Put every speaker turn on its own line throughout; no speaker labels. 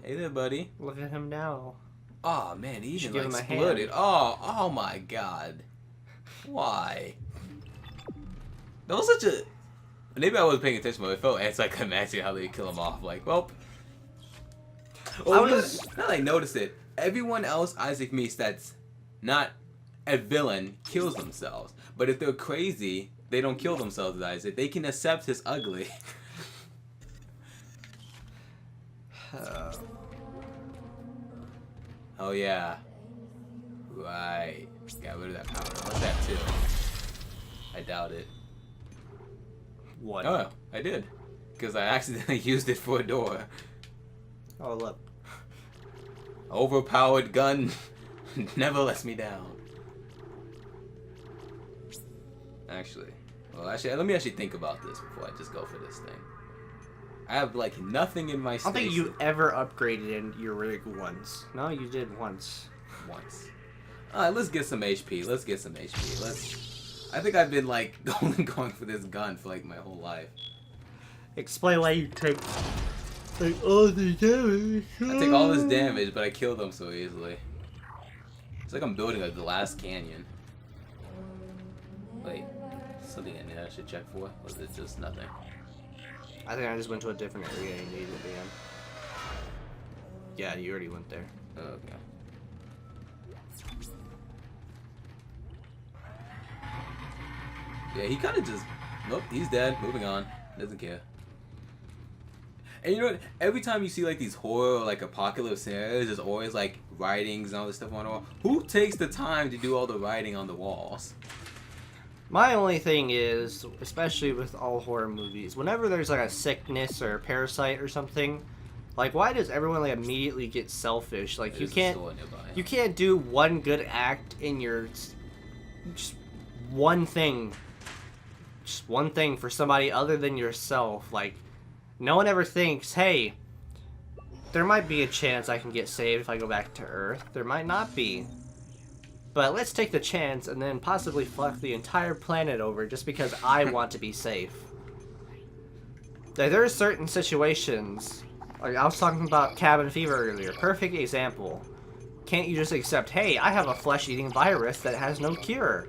Hey there, buddy.
Look at him now.
Oh man, he even
give
like
him a
exploded.
hand.
Oh my god. Why? That was such a. Maybe I wasn't paying attention, but it felt anticlimactic how they kill him off. Like, well.
I was.
Now that I noticed it, everyone else Isaac meets that's not a villain kills themselves. But if they're crazy, they don't kill themselves with Isaac. They can accept his ugly. Oh yeah. Right. Got rid of that powder. What's that too? I doubt it.
What?
Oh, I did. Because I accidentally used it for a door.
Oh, look.
Overpowered gun never lets me down. Actually, let me actually think about this before I just go for this thing. I have like nothing in my
I don't think
space
you ever upgraded in your rig once. No, you did once.
once. Alright, let's get some HP. Let's get some HP. I think I've been like only going for this gun for like my whole life.
Explain why you take all the damage.
I take all this damage, but I kill them so easily. It's like I'm building a glass canyon. Wait, something in there I should check for? Or is it just nothing?
I think I just went to a different area you needed to be in. Yeah, you already went there.
Okay. Yeah, he kind of just... Nope, he's dead. Moving on. Doesn't care. And you know what? Every time you see like these horror like apocalypse scenarios, there's always like writings and all this stuff on the wall. Who takes the time to do all the writing on the walls?
My only thing is, especially with all horror movies, whenever there's like a sickness or a parasite or something, like why does everyone like immediately get selfish? Like
There's a store nearby.
you can't do one good act in your just one thing, just one thing for somebody other than yourself. Like no one ever thinks, hey, there might be a chance I can get saved if I go back to Earth. There might not be. But let's take the chance and then possibly fuck the entire planet over just because I want to be safe. Like, there are certain situations, like I was talking about cabin fever earlier, perfect example. Can't you just accept, hey, I have a flesh-eating virus that has no cure?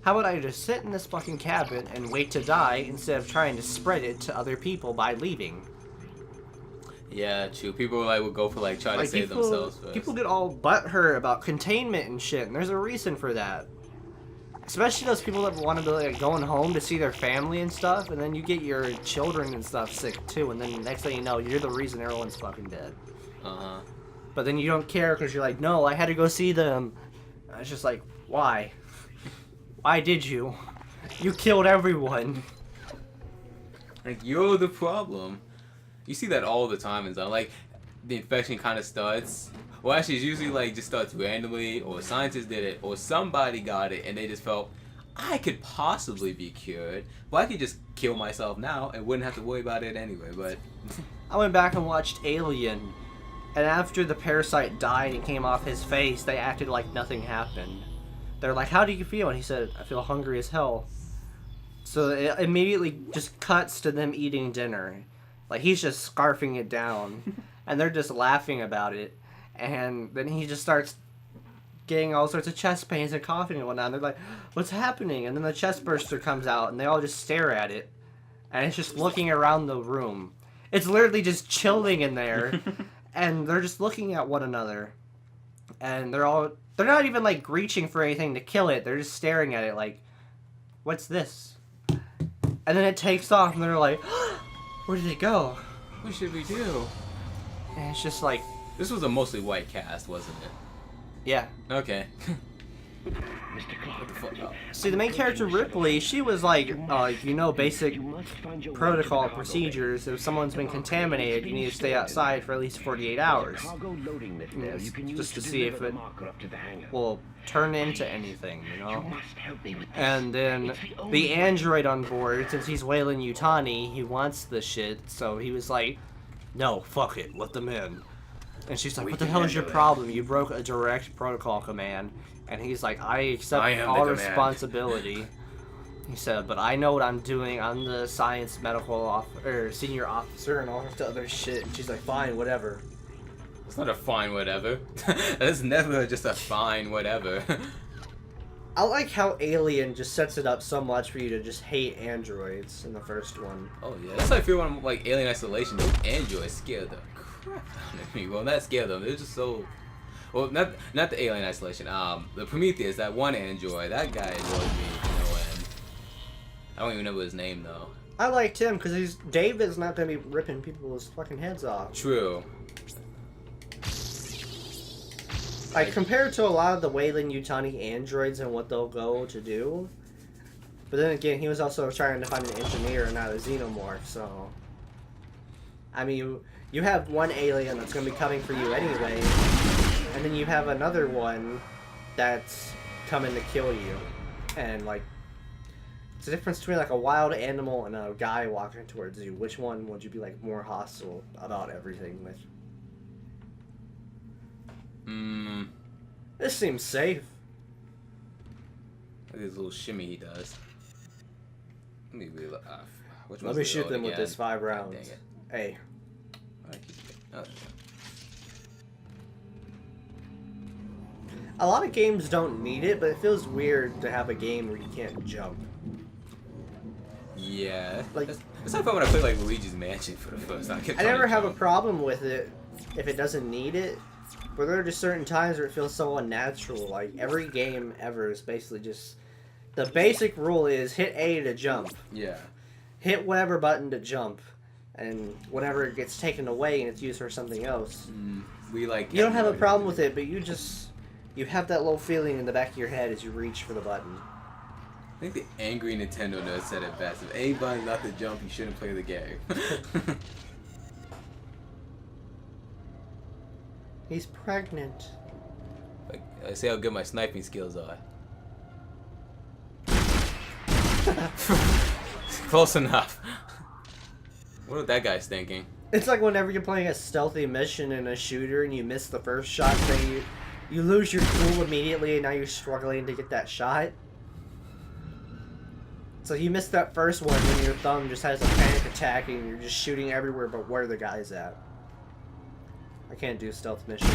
How about I just sit in this fucking cabin and wait to die instead of trying to spread it to other people by leaving?
Yeah, true. People like would go for like try to save themselves first.
People get all butthurt about containment and shit, and there's a reason for that. Especially those people that want to be like going home to see their family and stuff, and then you get your children and stuff sick too, and then the next thing you know, you're the reason everyone's fucking dead.
Uh-huh.
But then you don't care because you're like, no, I had to go see them. And it's just like, why? Why did you? You killed everyone.
Like, you're the problem. You see that all the time, and so like the infection kind of starts. Well, actually, it's usually like just starts randomly, or scientists did it, or somebody got it, and they just felt I could possibly be cured. Well, I could just kill myself now and wouldn't have to worry about it anyway. But
I went back and watched Alien, and after the parasite died and came off his face, they acted like nothing happened. They're like, "How do you feel?" And he said, "I feel hungry as hell." So it immediately just cuts to them eating dinner. Like, he's just scarfing it down, and they're just laughing about it. And then he just starts getting all sorts of chest pains and coughing and whatnot. And they're like, what's happening? And then the chest burster comes out, and they all just stare at it. And it's just looking around the room. It's literally just chilling in there, and they're just looking at one another. And they're not even, like, reaching for anything to kill it. They're just staring at it like, what's this? And then it takes off, and they're like, where did it go?
what should we do?
And it's just like...
This was a mostly white cast, wasn't it?
Yeah.
Okay. What the fuck? Oh.
See, the main character, Ripley, she was like, basic protocol procedures. If someone's been contaminated, you need to stay outside for at least 48 hours. Just to see if it will turn into anything, you know? And then the android on board, since he's Wayland Yutani, he wants the shit, so he was like, no, fuck it, let them in. And she's like, what the hell is your problem? You broke a direct protocol command. And he's like, I accept all responsibility. He said, but I know what I'm doing. I'm the science medical senior officer and all this other shit. And she's like, fine, whatever.
It's not a fine whatever. That's never just a fine whatever.
I like how Alien just sets it up so much for you to just hate androids in the first one.
Oh yeah, that's how I feel when I'm like Alien Isolation. Those androids scared the crap out of me. Well, not scared them. They're just so. Well, not the Alien Isolation. The Prometheus, that one android, that guy annoyed me to no end. I don't even know his name though.
I liked him because David's not gonna be ripping people's fucking heads off.
True.
Like, compared to a lot of the Weyland-Yutani androids and what they'll go to do. But then again, he was also trying to find an engineer and not a xenomorph, so... I mean, you have one alien that's going to be coming for you anyway, and then you have another one that's coming to kill you. And, like, it's the difference between, like, a wild animal and a guy walking towards you. Which one would you be, like, more hostile about everything with? This seems safe.
Look at this little shimmy he does. Let
me shoot them with this 5 rounds.
Dang it.
Hey.
Oh.
A lot of games don't need it, but it feels weird to have a game where you can't jump.
Yeah.
Like,
that's how I felt when I played like Luigi's Mansion for the first time.
I never have a problem with it if it doesn't need it. But there are just certain times where it feels so unnatural. Like, every game ever is basically just... The basic rule is hit A to jump.
Yeah.
Hit whatever button to jump. And whenever it gets taken away and it's used for something else.
We like...
You don't have a problem with it, but you just... You have that little feeling in the back of your head as you reach for the button.
I think the angry Nintendo nerd said it best. If A button's not to jump, you shouldn't play the game.
He's pregnant.
Like, I see how good my sniping skills are. Close enough. What are that guy's thinking?
It's like whenever you're playing a stealthy mission in a shooter and you miss the first shot, then you lose your cool immediately and now you're struggling to get that shot. So you missed that first one when your thumb just has a panic attack and you're just shooting everywhere but where the guy's at. I can't do stealth missions.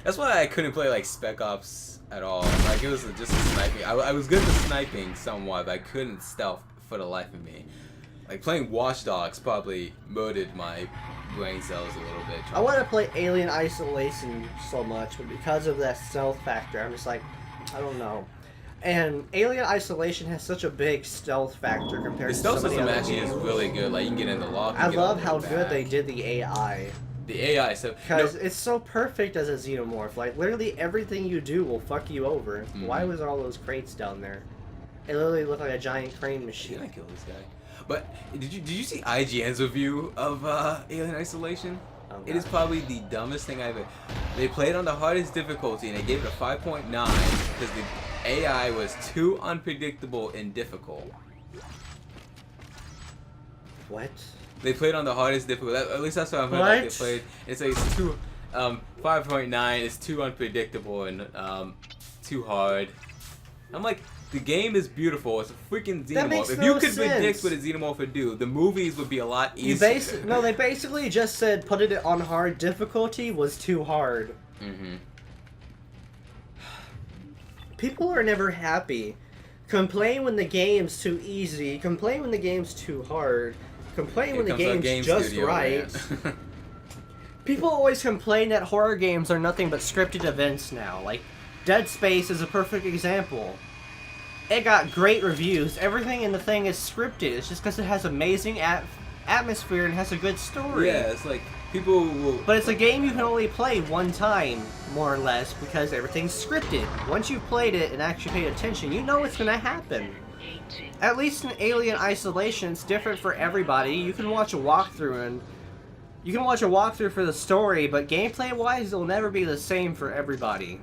That's why I couldn't play like Spec Ops at all. Like it was just sniping. I was good at sniping somewhat, but I couldn't stealth for the life of me. Like playing Watch Dogs probably murdered my brain cells a little bit.
I want to play Alien Isolation so much, but because of that stealth factor, I'm just like, I don't know. And Alien Isolation has such a big stealth factor compared to some of the other games.
The stealth system actually is really good. Like you can get in the loft.
I love how good they did the AI.
The AI, so
because it's so perfect as a xenomorph. Like literally everything you do will fuck you over. Why was all those crates down there? It literally looked like a giant crane machine.
Can I kill this guy? But did you see IGN's review of Alien Isolation? Oh, it is probably the dumbest thing I've ever. They played on the hardest difficulty and they gave it a 5.9 because the AI was too unpredictable and difficult.
What?
They played on the hardest difficulty. At least that's what I've heard. Like they played. It's like it's too 5.9 is too unpredictable and too hard. I'm like, the game is beautiful. It's a freaking xenomorph. If you could predict what a xenomorph would do, the movies would be a lot easier.
No, they basically just said put it on hard difficulty was too hard. People are never happy. Complain when the game's too easy. Complain when the game's too hard. Complain when the game's just right. People always complain that horror games are nothing but scripted events now. Like, Dead Space is a perfect example. It got great reviews. Everything in the thing is scripted. It's just because it has amazing atmosphere and has a good story.
Yeah, it's like people will...
But it's a game you can only play one time, more or less, because everything's scripted. Once you've played it and actually paid attention, you know what's going to happen. At least in Alien Isolation, it's different for everybody. You can watch a walkthrough and... You can watch a walkthrough for the story, but gameplay-wise, it'll never be the same for everybody.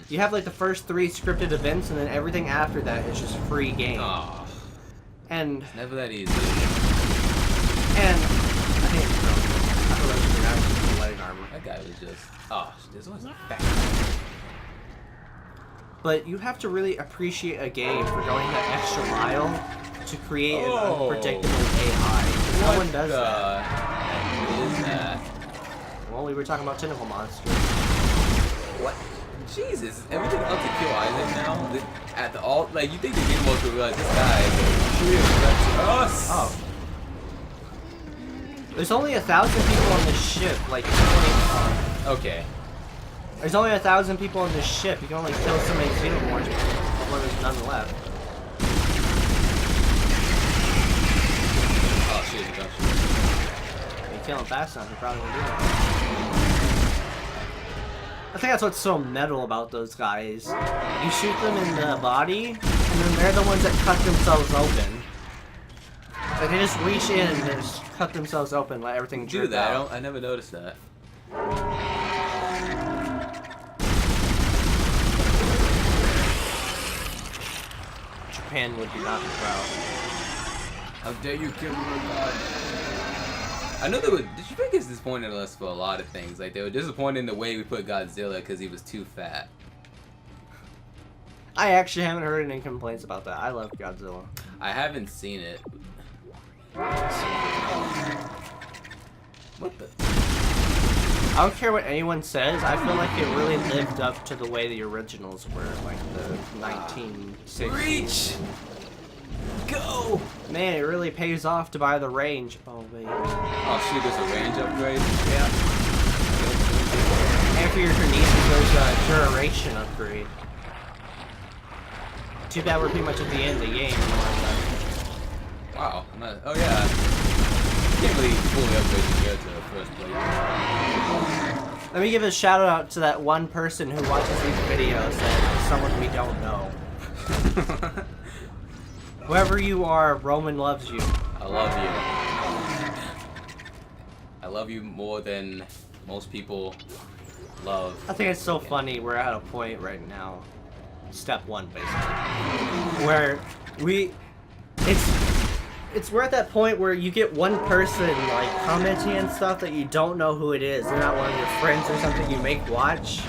You have like the first 3 scripted events, and then everything after that is just free game.
Aww.
And
it's never that easy.
And I think
that guy was just this was bad.
But you have to really appreciate a game for going that extra mile to create an unpredictable AI. No one does that.
What is that?
Well, we were talking about tentacle monsters.
What? Jesus, everything else to kill Isaac now? At the all, like, you think the game most will realize this guy is a real threat to us?
Oh. There's only 1,000 people on this ship, like, 20.
Okay.
There's only 1,000 people on this ship. You can only kill so many xenomorphs before there's none left.
Oh shit, he got you.
You kill him fast enough, you probably won't do that. I think that's what's so metal about those guys. You shoot them in the body, and then they're the ones that cut themselves open. Like, they just reach in and they just cut themselves open, let everything
do
drip
that.
out.
I never noticed that.
Japan would be not proud.
How dare you kill me, God? I know they were. Did you think it's disappointed us for a lot of things? Like, they were disappointed in the way we put Godzilla because he was too fat.
I actually haven't heard any complaints about that. I love Godzilla.
I haven't seen it. What the?
I don't care what anyone says. I feel like it really lived up to the way the originals were, like the 1960s.
Reach! Go!
Man, it really pays off to buy the range. Oh wait.
Oh shoot, there's a range upgrade?
Yeah. And for your Kinesis, there's a duration upgrade. Too bad we're pretty much at the end of the game.
Wow. Oh yeah. You can't really fully upgrade compared to the first play.
Let me give a shout out to that one person who watches these videos and someone we don't know. Whoever you are, Roman loves you.
I love you. I love you more than most people love.
I think it's so funny we're at a point right now. Step one, basically. Where we're at that point where you get one person like commenting and stuff that you don't know who it is. They're not one of your friends or something you make watch.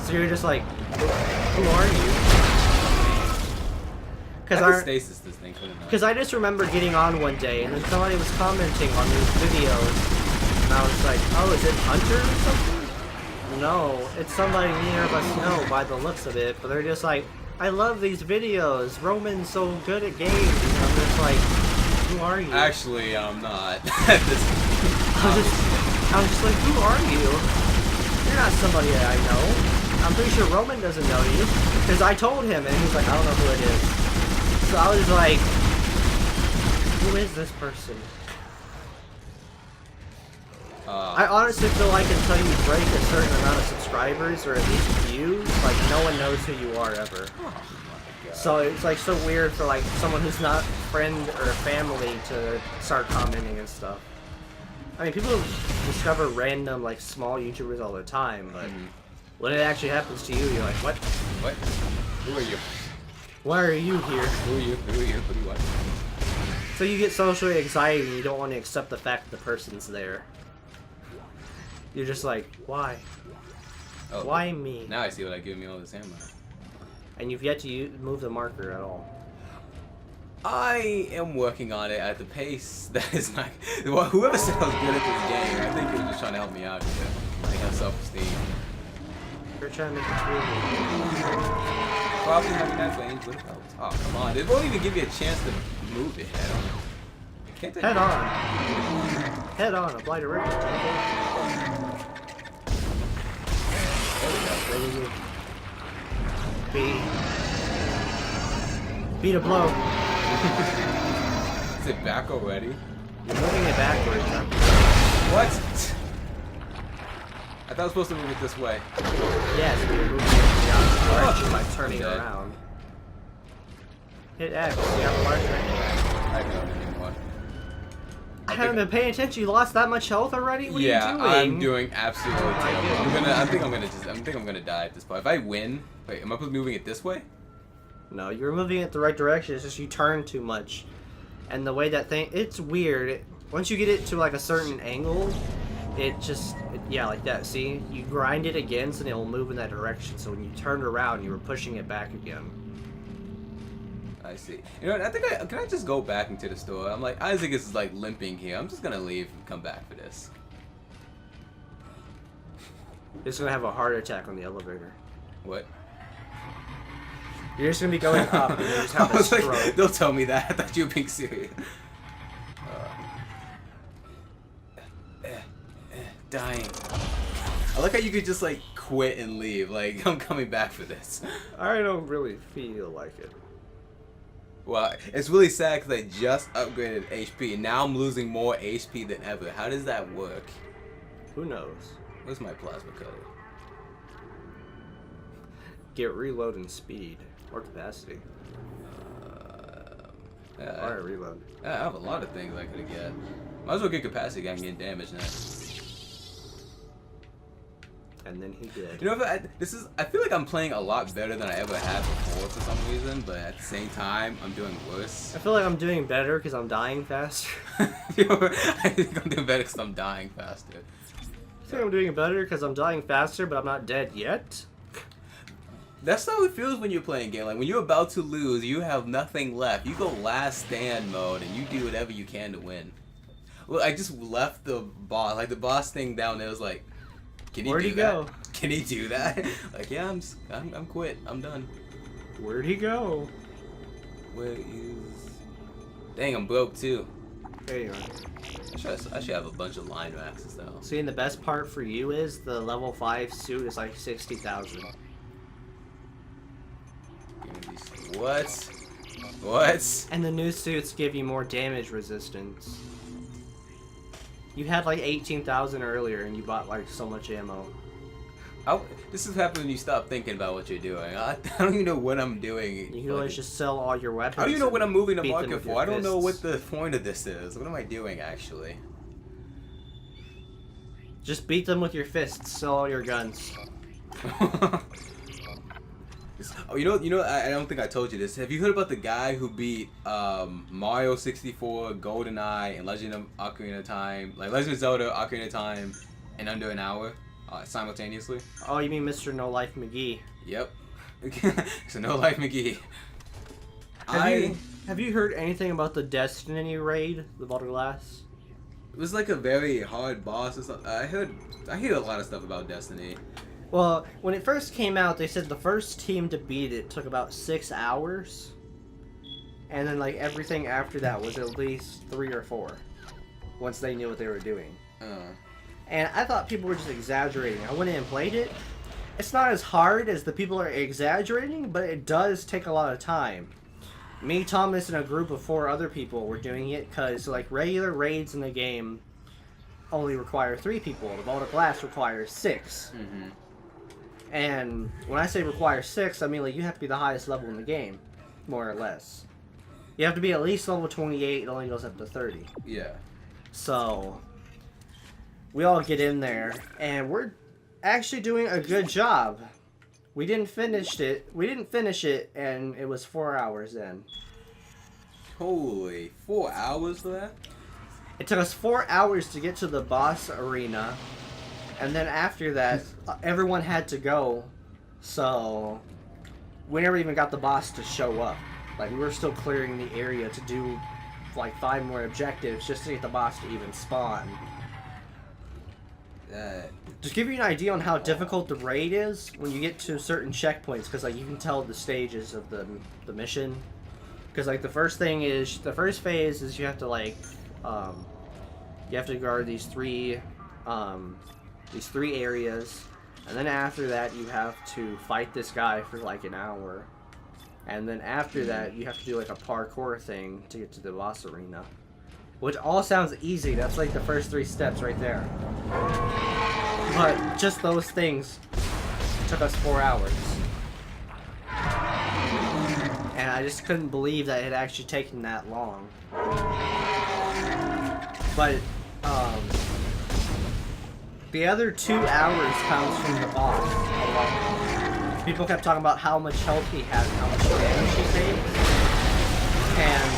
So you're just like, who are you? Because I just remember getting on one day and then somebody was commenting on these videos and I was like, oh, is it Hunter or something? No, it's somebody neither of us know by the looks of it, but they're just like, I love these videos. Roman's so good at games. And I'm just like, who are you?
Actually, I'm not.
I was just like, who are you? You're not somebody that I know. I'm pretty sure Roman doesn't know you. Because I told him and he's like, I don't know who it is. So I was like, who is this person? I honestly feel like until you break a certain amount of subscribers or at least views, like no one knows who you are ever.
Oh,
so it's like so weird for like someone who's not friend or family to start commenting and stuff. I mean, people discover random like small YouTubers all the time, but when it actually happens to you, you're like, what?
What? Who are you?
Why are you here?
Who are you? Who are you? What do you want?
So you get socially anxiety and you don't want to accept the fact that the person's there. You're just like, why?
Oh,
why me?
Now I see what I give me all this ammo.
And you've yet to move the marker at all.
I am working on it at the pace that is not. Well, whoever said I was good at this game, I think he was just trying to help me out here. I have self-esteem.
You're trying to make it true.
Probably having that range would help. Oh, come on. It won't even give you a chance to move it head on. Can't they?
Head on. Head on. Apply directly.
There we go.
Beat a blow.
Is it back already?
You're moving it backwards. Huh?
What? I thought I was supposed to move it this way.
Yes, but you're moving it in the opposite direction by turning around. Hit X. You have a large range.
I don't know anymore.
I haven't been paying attention. You lost that much health already? What are you doing?
I'm doing absolutely terrible. I think I'm gonna die at this point. If I win, wait, am I moving it this way?
No, you're moving it the right direction. It's just you turn too much, and the way that thing, it's weird. Once you get it to like a certain angle, yeah, like that. See, you grind it again, so it'll move in that direction. So when you turned around, you were pushing it back again.
I see. You know what? Can I just go back into the store? I'm like, Isaac is like limping here. I'm just gonna leave and come back for this.
It's gonna have a heart attack on the elevator.
What?
You're just gonna be going up and you just have
I
a
was
stroke.
like, don't tell me that. I thought you were being serious. Dying. I like how you could just like quit and leave. Like, I'm coming back for this.
I don't really feel like it.
Well, it's really sad because I just upgraded HP and now I'm losing more HP than ever. How does that work?
Who knows?
Where's my plasma cutter?
Get reload and speed. Or capacity. Alright, reload.
I have a lot of things I could get. Might as well get capacity. I can get damage now.
And then he did.
You know, I feel like I'm playing a lot better than I ever have before for some reason, but at the same time, I'm doing worse.
I feel like I'm doing better because I'm dying faster.
I think I'm doing better because I'm dying faster.
I think I'm doing better because I'm dying faster, but I'm not dead yet.
That's how it feels when you're playing a game. Like, when you're about to lose, you have nothing left. You go last stand mode, and you do whatever you can to win. Well, I just left the boss. Like, the boss thing down there was like, can he
Where'd
do
he
that?
go?
Can he do that? Like, yeah, I'm quit. I'm done.
Where'd he go?
Where is... Dang, I'm broke, too.
There you are.
I should have a bunch of line maxes, though.
See, and the best part for you is the level 5 suit is like 60,000.
What? What?
And the new suits give you more damage resistance. You had like 18,000 earlier and you bought like so much ammo.
This is happening when you stop thinking about what you're doing. I don't even know what I'm doing.
You can always just sell all your weapons.
I don't even know what I'm moving to
beat them
market
with
for.
your
I don't know what
fists.
the point of this is. What am I doing, actually?
Just beat them with your fists, sell all your guns.
Oh, you know, I don't think I told you this. Have you heard about the guy who beat Mario 64, GoldenEye, and Legend of Ocarina of Time, like Legend of Zelda, Ocarina of Time, in under an hour, simultaneously?
Oh, you mean Mr. No Life McGee?
Yep. So No Life McGee.
Have you heard anything about the Destiny raid, the Vault of Glass?
It was like a very hard boss. I hear a lot of stuff about Destiny.
Well, when it first came out, they said the first team to beat it took about 6 hours. And then, like, everything after that was at least 3 or 4. Once they knew what they were doing. And I thought people were just exaggerating. I went in and played it. It's not as hard as the people are exaggerating, but it does take a lot of time. Me, Thomas, and a group of 4 other people were doing it because, like, regular raids in the game only require 3 people. The Vault of Glass requires 6.
Mm-hmm.
And when I say require 6, I mean, like, you have to be the highest level in the game, more or less. You have to be at least level 28, it only goes up to 30.
Yeah.
So, we all get in there, and we're actually doing a good job. We didn't finish it, and it was 4 hours in.
Holy, 4 hours for that?
It took us 4 hours to get to the boss arena, and then after that, everyone had to go, so we never even got the boss to show up. Like, we were still clearing the area to do, like, 5 more objectives just to get the boss to even spawn. Just give you an idea on how difficult the raid is when you get to certain checkpoints, because, like, you can tell the stages of the mission. Because, like, the first phase is you have to, like, you have to guard these three areas, and then after that you have to fight this guy for like an hour, and then after that you have to do like a parkour thing to get to the boss arena, which all sounds easy. That's like the first 3 steps right there, but just those things took us 4 hours, and I just couldn't believe that it had actually taken that long. But the other 2 hours comes from the boss alone. People kept talking about how much health he had and how much damage he takes. And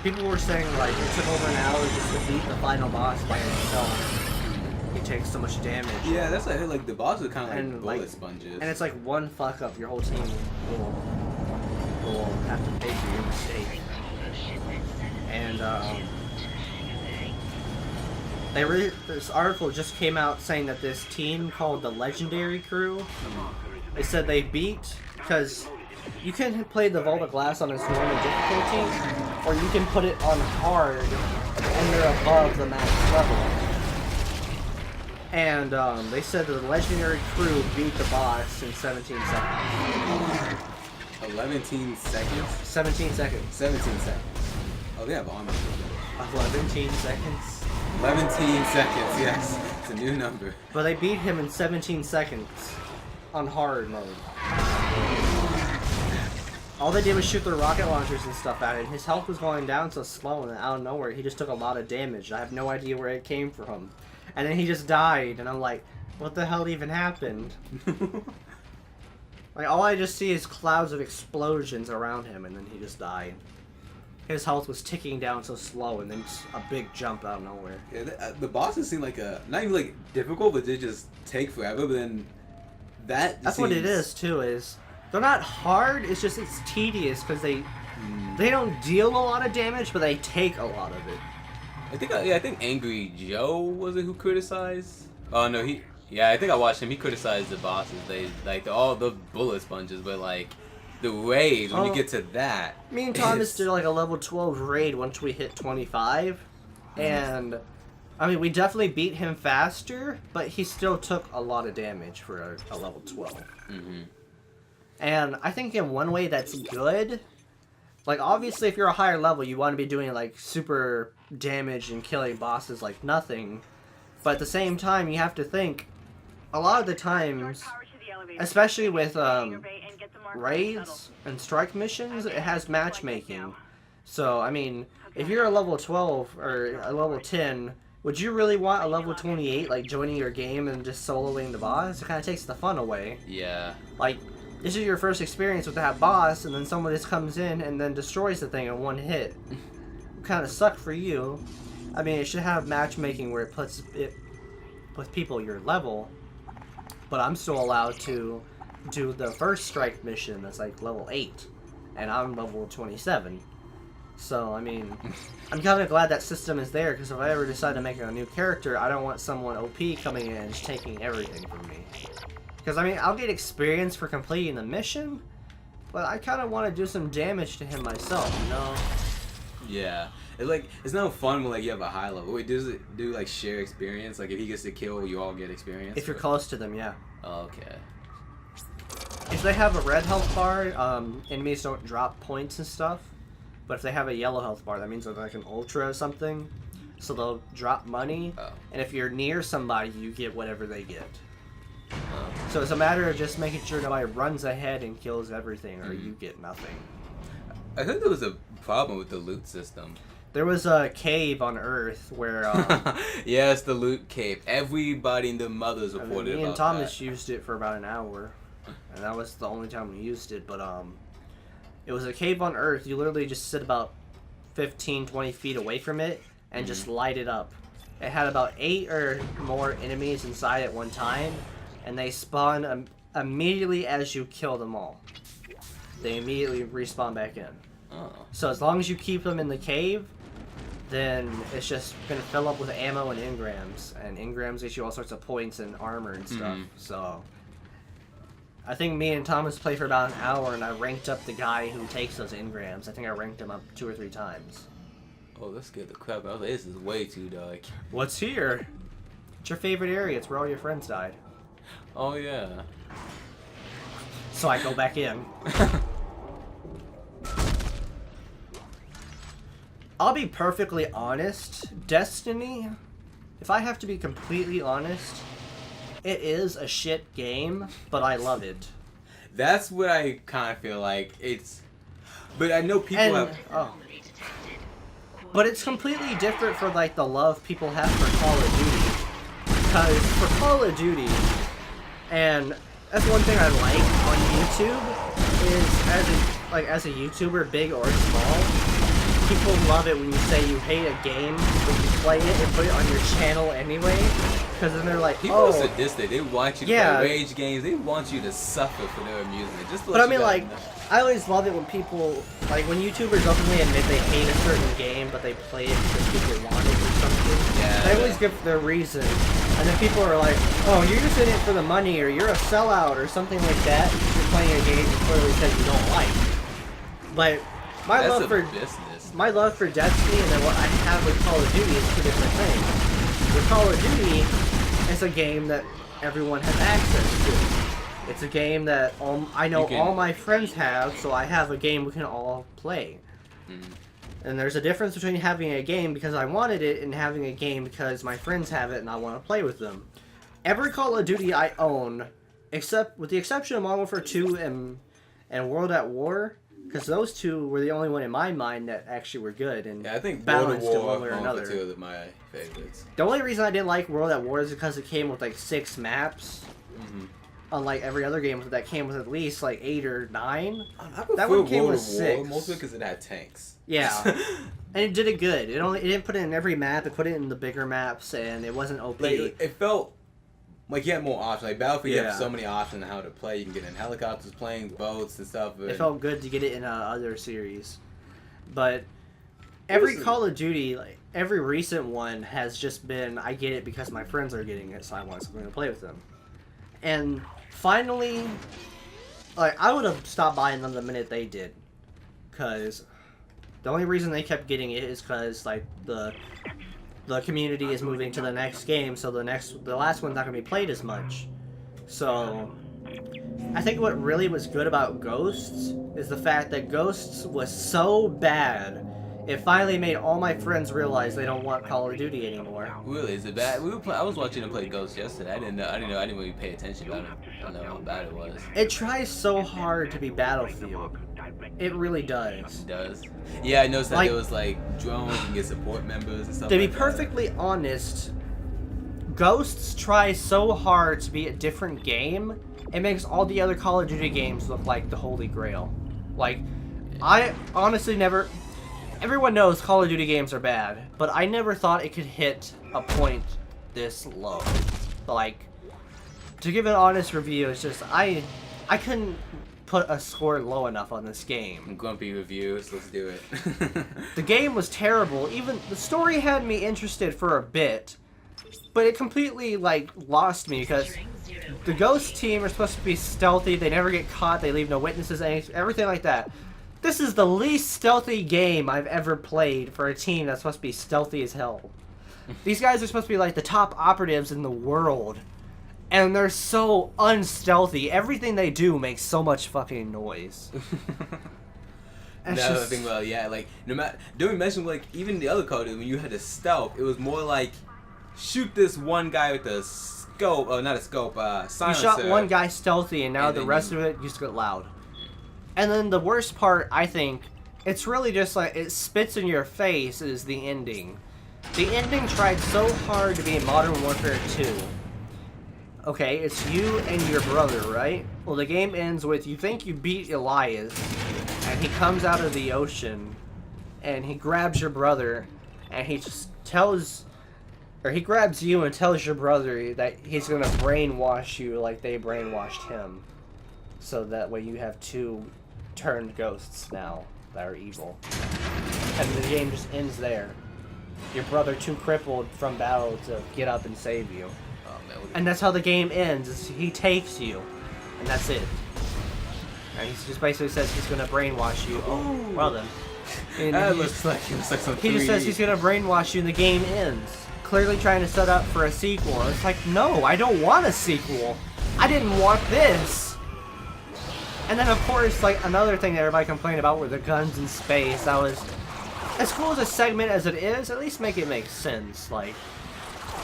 people were saying, like, it took over an hour just to beat the final boss by himself. He takes so much damage.
Yeah, that's like the boss is kind of like
And,
bullet
like,
sponges.
And it's like one fuck up, your whole team will have to pay for your mistake. And This article just came out saying that this team called the Legendary Crew, they said they beat, because you can play the Vault of Glass on its normal difficulty, or you can put it on hard, and they're above the max level. And they said that the Legendary Crew beat the boss in 17 seconds.
11 seconds?
17 seconds.
17 seconds. Oh, they have armor.
11 seconds.
11 seconds, yes. It's a new number.
But they beat him in 17 seconds on hard mode. All they did was shoot their rocket launchers and stuff at it. His health was going down so slow, and out of nowhere, he just took a lot of damage. I have no idea where it came from. And then he just died, and I'm like, what the hell even happened? Like, all I just see is clouds of explosions around him, and then he just died. His health was ticking down so slow, and then just a big jump out of nowhere.
Yeah, the bosses seem like not even like difficult, but they just take forever. But then that's
what it is too. Is they're not hard. It's just it's tedious because they don't deal a lot of damage, but they take a lot of it.
I think Angry Joe was it who criticized? Oh no, I think I watched him. He criticized the bosses. They like all the bullet sponges, but like the raids when you get to that.
Me and Thomas did like a level 12 raid once we hit 25, and I mean we definitely beat him faster, but he still took a lot of damage for a level 12.
Mm-hmm.
And I think in one way that's good. Like, obviously, if you're a higher level, you want to be doing, like, super damage and killing bosses like nothing. But at the same time, you have to think, a lot of the times, especially with raids and strike missions, it has matchmaking. So, I mean, if you're a level 12 or a level 10, would you really want a level 28, like, joining your game and just soloing the boss? It kind of takes the fun away.
Yeah.
Like, this is your first experience with that boss, and then someone just comes in and then destroys the thing in one hit. Kind of suck for you. I mean, it should have matchmaking where it puts it with people your level, but I'm still allowed to do the first strike mission that's like level 8, and I'm level 27. So, I mean, I'm kind of glad that system is there, because if I ever decide to make a new character, I don't want someone OP coming in and just taking everything from me. Because, I mean, I'll get experience for completing the mission, but I kind of want to do some damage to him myself, you know?
Yeah. It's no fun when, like, you have a high level. Wait, does it do, like, share experience? Like, if he gets a kill, you all get experience?
If you're close to them, yeah.
Oh, okay.
If they have a red health bar, enemies don't drop points and stuff. But if they have a yellow health bar, that means they're like an ultra or something. So they'll drop money, and if you're near somebody, you get whatever they get. So it's a matter of just making sure nobody runs ahead and kills everything, or you get nothing.
I think there was a problem with the loot system.
There was a cave on Earth where...
yes, the loot cave. Everybody in the mothers reported
me and
about
Thomas used it for about an hour. And that was the only time we used it, but it was a cave on Earth. You literally just sit about 15, 20 feet away from it and just light it up. It had about 8 or more enemies inside at one time, and they spawn immediately as you kill them all. They immediately respawn back in.
Oh.
So as long as you keep them in the cave, then it's just going to fill up with ammo and engrams. And engrams get you all sorts of points and armor and stuff. So I think me and Thomas played for about an hour, and I ranked up the guy who takes those engrams. I think I ranked him up 2 or 3 times.
Oh, that scared the crap out. I was like, this is way too dark.
What's here? It's your favorite area. It's where all your friends died.
Oh, yeah.
So I go back in. I'll be perfectly honest. Destiny, if I have to be completely honest, it is a shit game, but I love it.
That's what I kind of feel like. It's... But I know people have...
Oh. But it's completely different for, like, the love people have for Call of Duty. Because for Call of Duty, and that's one thing I like on YouTube, is as a YouTuber, big or small, people love it when you say you hate a game, but you play it and put it on your channel anyway. Because then they're like,
people are sadistic. They want you to play rage games. They want you to suffer for their amusement. Just to let
but I mean, like, I always love it when people, like, when YouTubers openly admit they hate a certain game, but they play it because people want it or something.
Yeah.
They always give their reason. And then people are like, oh, you're just in it for the money, or you're a sellout, or something like that. You're playing a game you clearly said you don't like. But my love for Destiny and then what I have with Call of Duty is two different things. With Call of Duty, it's a game that everyone has access to. It's a game that I know all my friends have, so I have a game we can all play. And there's a difference between having a game because I wanted it and having a game because my friends have it and I want to play with them. Every Call of Duty I own, except with the exception of Modern Warfare 2 and World at War, because those two were the only one in my mind that actually were good and
I think
balanced
World at
in
War,
one way or another.
Two of my favorites.
The only reason I didn't like World at War is because it came with like 6 maps. Unlike every other game that came with at least like 8 or 9. That one came with 6.
Mostly because it had tanks.
Yeah, and it did it good. It didn't put it in every map. It put it in the bigger maps, and it wasn't OP.
Like, it felt like you had more options. Like Battlefield, you have so many options on how to play. You can get in helicopters, planes, boats, and stuff.
It felt good to get it in other series, but every Call of Duty, like every recent one, has just been I get it because my friends are getting it, so I want something to play with them. And finally, like I would have stopped buying them the minute they did, because the only reason they kept getting it is because like the community is moving to the next game, so the last one's not gonna be played as much. So I think what really was good about Ghosts is the fact that Ghosts was so bad, it finally made all my friends realize they don't want Call of Duty anymore.
Really? Is it bad? I was watching them play Ghosts yesterday. I didn't really pay attention about it. I don't know how bad it was.
It tries so hard to be Battlefield. It really does.
It does. Yeah, I noticed that there was like drones and get support members and stuff.
To be perfectly honest, Ghosts tries so hard to be a different game, it makes all the other Call of Duty games look like the Holy Grail. Like, I honestly never... Everyone knows Call of Duty games are bad, but I never thought it could hit a point this low. Like, to give an honest review, it's just, I couldn't put a score low enough on this game.
Grumpy reviews, let's do it.
The game was terrible. Even the story had me interested for a bit, but it completely like lost me because the Ghost team are supposed to be stealthy. They never get caught. They leave no witnesses. Everything like that. This is the least stealthy game I've ever played for a team that's supposed to be stealthy as hell. These guys are supposed to be like the top operatives in the world. And they're so unstealthy. Everything they do makes so much fucking noise.
Another thing about like no matter don't mention like even the other Call of Duty when you had to stealth, it was more like shoot this one guy with a scope, not a scope, silencer.
You shot one guy stealthy, and now the rest of it just got loud. And then the worst part, I think, it's really just like it spits in your face is the ending. The ending tried so hard to be Modern Warfare 2. Okay, it's you and your brother, right? Well, the game ends with you think you beat Elias, and he comes out of the ocean, and he grabs your brother, and he just he grabs you and tells your brother that he's gonna brainwash you like they brainwashed him. So that way you have 2 turned ghosts now that are evil. And the game just ends there. Your brother too crippled from battle to get up and save you. And that's how the game ends, is he takes you. And that's it. And he just basically says he's gonna brainwash you. Oh, well then. And
that looks like some
he just says he's gonna brainwash you and the game ends. Clearly trying to set up for a sequel. It's like, no, I don't want a sequel. I didn't want this. And then of course, like another thing that everybody complained about were the guns in space. That was as cool as a segment as it is, at least make it make sense. Like,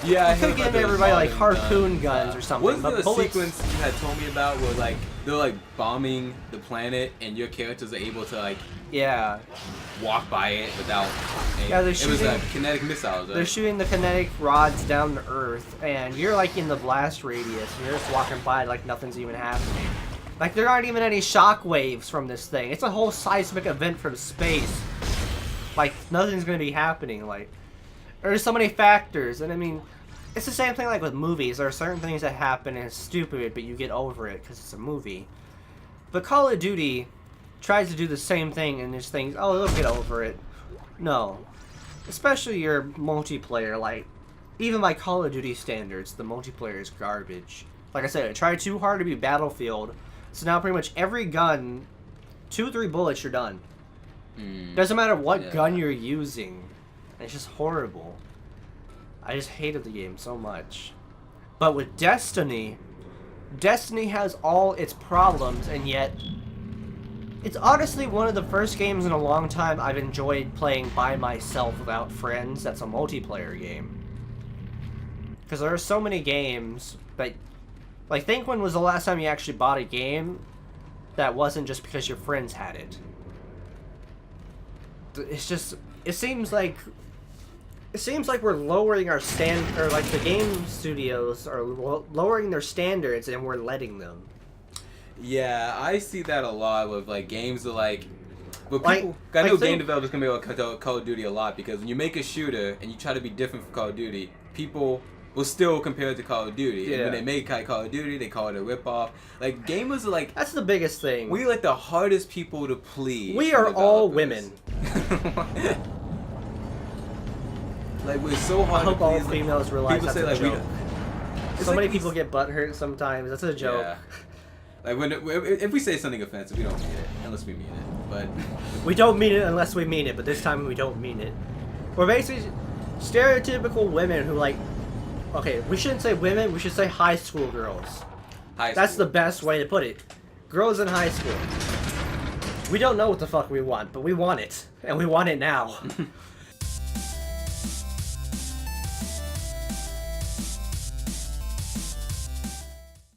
yeah, I
could have given everybody like harpoon guns or something.
Wasn't
but
there a
bullets...
sequence you had told me about where like they're like bombing the planet and your characters are able to like walk by it without
they're shooting,
it was kinetic missiles, right?
They're shooting the kinetic rods down to Earth, and you're like in the blast radius, and you're just walking by like nothing's even happening. Like there aren't even any shock waves from this thing. It's a whole seismic event from space. Like, nothing's gonna be happening. Like, there's so many factors, and I mean, it's the same thing like with movies. There are certain things that happen and it's stupid, but you get over it because it's a movie. But Call of Duty tries to do the same thing and just thinks, oh, they'll get over it. No. Especially your multiplayer, like, even by Call of Duty standards, the multiplayer is garbage. Like I said, it tried too hard to be Battlefield, so now pretty much every gun, 2 or 3 bullets, you're done. Doesn't matter what gun you're using. It's just horrible. I just hated the game so much. But with Destiny has all its problems, and yet it's honestly one of the first games in a long time I've enjoyed playing by myself without friends that's a multiplayer game. Because there are so many games that... Like, think when was the last time you actually bought a game that wasn't just because your friends had it? It's just... It seems like we're lowering our or like the game studios are lowering their standards and we're letting them.
Yeah, I see that a lot with like games that like, but people,
like,
I know game developers can be able to Call of Duty a lot because when you make a shooter and you try to be different from Call of Duty, people will still compare it to Call of Duty.
Yeah.
And when they make Call of Duty, they call it a ripoff. Like gamers are like,
that's the biggest thing.
We're like the hardest people to please.
We are all women.
Like we're so hard.
I hope
to
all
please.
females realize
People
that's
say
a
like
joke. So
like
many people get butthurt sometimes. That's a joke.
Yeah. Like if we say something offensive, we don't mean it unless we mean it. But
we don't mean it unless we mean it. But this time we don't mean it. We're basically stereotypical women who like. Okay, we shouldn't say women. We should say high school girls. That's the best way to put it. Girls in high school. We don't know what the fuck we want, but we want it, and we want it now.